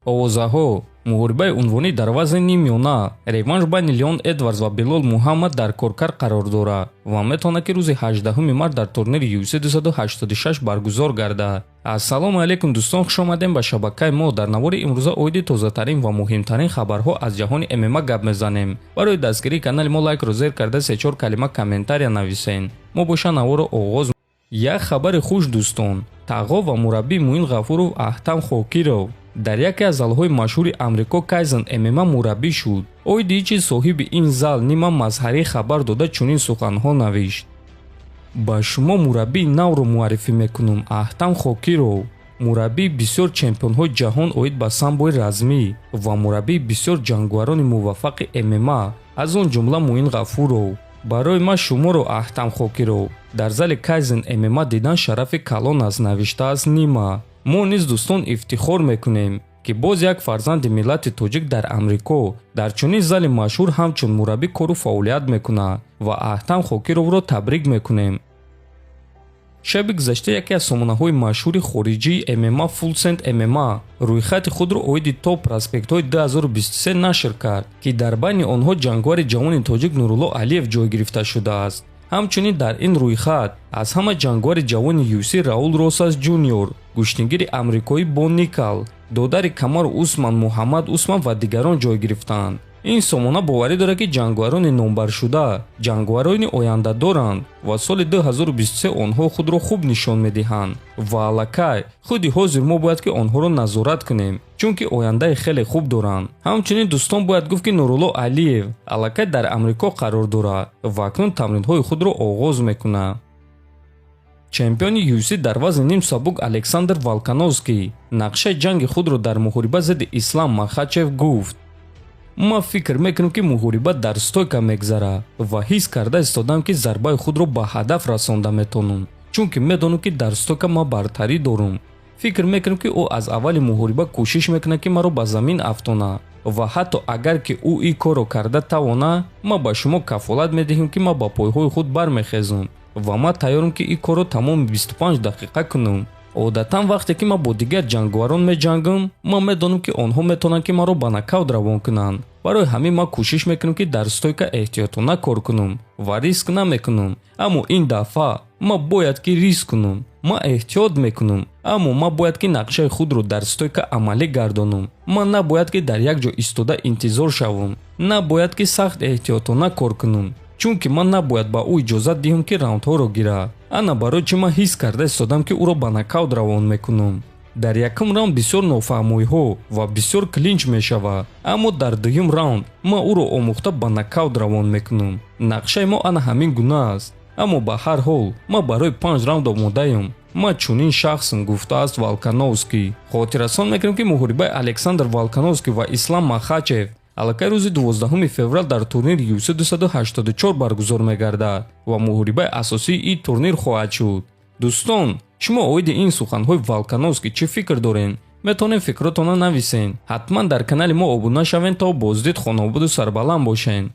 овозаҳо муҳорибаи унвонӣ дар вазни нимёна реванш байни Леон Эдвардс ва Белол Муҳаммад дар коркар қарор дорад ва метавонад ки рӯзи 18 март дар турнири UFC 286 баргузор гардад. Ассалому алайкум дӯстон, хушомадем ба шабакаи мо. Дар навори имрӯза оиди тозатарин ва муҳимтарин хабарҳо аз ҷаҳони ММА гап мезанем. Барои дастгирии канали мо лайкро зер карда 3-4 калима комментария нависен. мо боша наворо оғоз. Як хабари хуш дӯстон, тағо ва мураббӣ Муин Ғафуров Аҳтам Хокиров дар яке аз залҳои машҳури Амрико Кайзен ММА мураббӣ шуд. Оиди чиз соҳиби ин зал Нима Мазҳарӣ хабар дода чунин суханҳо навишт: ба шумо мураббии навро муаррифӣ мекунам. Аҳтам Хокиров мураббии бисёр чемпионҳои ҷаҳон оид ба самбои размӣ ва мураббии бисёр ҷангварони муваффақи ММА, аз он ҷумла Муин Ғафуров. барои ман шуморо Аҳтам Хокиров дар зали Кайзен ММА дидан шарафи калон аст, навиштааст Нима. мо низ дӯстон ифтихор мекунем ки боз як фарзанди миллати тоҷик дар Амрико дар чунин зали машҳур ҳамчун мураббӣ кору фаъолият мекунад ва Аҳтам Хокировро табрик мекунем. шаби гузашта яке аз сомонаҳои машҳури хориҷии ММА Full Sail ММА рӯйхати худро оиди топ проспектҳои 2023 нашр кард ки дар байни онҳо ҷангвари ҷавони тоҷик Нурулло Алиев ҷой гирифта шудааст. ҳамчунин дар ин рӯйхат аз ҳама ҷангвари ҷавони UFC Раул Росас Ҷуниор, гӯштнигири амрикоӣ Бо Никал, додари Камару Усман Муҳаммад Усман ва дигарон ҷой гирифтанд. ин сомона боварӣ дорад ки ҷангварони номбаршуда ҷангварони оянда доранд ва соли 2023 онҳо худро хуб нишон медиҳанд ва аллакай худи ҳозир мо бояд ки онҳоро назорат кунем, чунки ояндаи хеле хуб доранд. ҳамчунин дӯстон бояд гуфт ки Нурулло Алиев аллакай дар Амрико қарор дорад ва акнун тамринҳои худро оғоз мекунад. чемпиони UFC дар вазни нимсабук Александр Волкановский нақшаи ҷанги худро дар муҳориба зидди Ислам Махачев гуфт: ман фикр мекунам ки муҳориба дар стойка мегзарад ва ҳис карда истодам ки зарбаи худро ба ҳадаф расонда метавонам, чунки медонам ки дар стойка ман бартарӣ дорам. фикр мекунам ки ӯ аз аввали муҳориба кӯшиш мекунад ки маро ба замин афтонад ва ҳатто агар ки ӯ ин корро карда тавонад, ман ба шумо кафолат медиҳам ки ман ба пойҳои худ бармехезам ва ман тайёрам ки ин корро тамоми 25 дақиқа кунам. одатан вақте ки ман бо дигар ҷангварон меҷангам, ман медонам ки онҳо метавонанд ки маро ба нокаут равон кунанд. барои ҳамин ман кӯшиш мекунам ки дар стойка эҳтиётона кор кунам ва риск намекунам. аммо ин дафъа ман бояд ки риск кунам. ман эҳтиёт мекунам, аммо ман бояд ки нақшаи худро дар стойка амалӣ гардонам. ман набояд ки дар як ҷо истода интизор шавам. набояд ки сахт эҳтиётона кор кунам, чунки ман набояд ба ӯ иҷозат диҳам ки раундҳоро гирад. ана барои чӣ ман ҳис карда истодам ки ӯро ба нокаут равон мекунам. дар якум раунд бисёр нофаҳмоиҳо ва бисёр клинч мешавад, аммо дар дуюм раунд ман ӯро омӯхта ба нокаут равон мекунам. нақшаи мо ана ҳамин гуна аст, аммо ба ҳар ҳол ман барои 5 раунд омодаам. ман чунин шахсам, гуфтааст Волкановский. хотиррасон мекунам ки муҳорибаи Александр Волкановский ва Ислам Махачев аллакай рӯзи 12 феврал дар турнири UFC 284 баргузор мегардад ва муҳорибаи асосии ин турнир хоҳад шуд. дӯстон, шумо оиди ин суханҳои Волкановский чӣ фикр дорен? метавонед фикротонро нависен. ҳатман дар канали мо обуна шавен то боздид хонобуду сарбаланд бошен.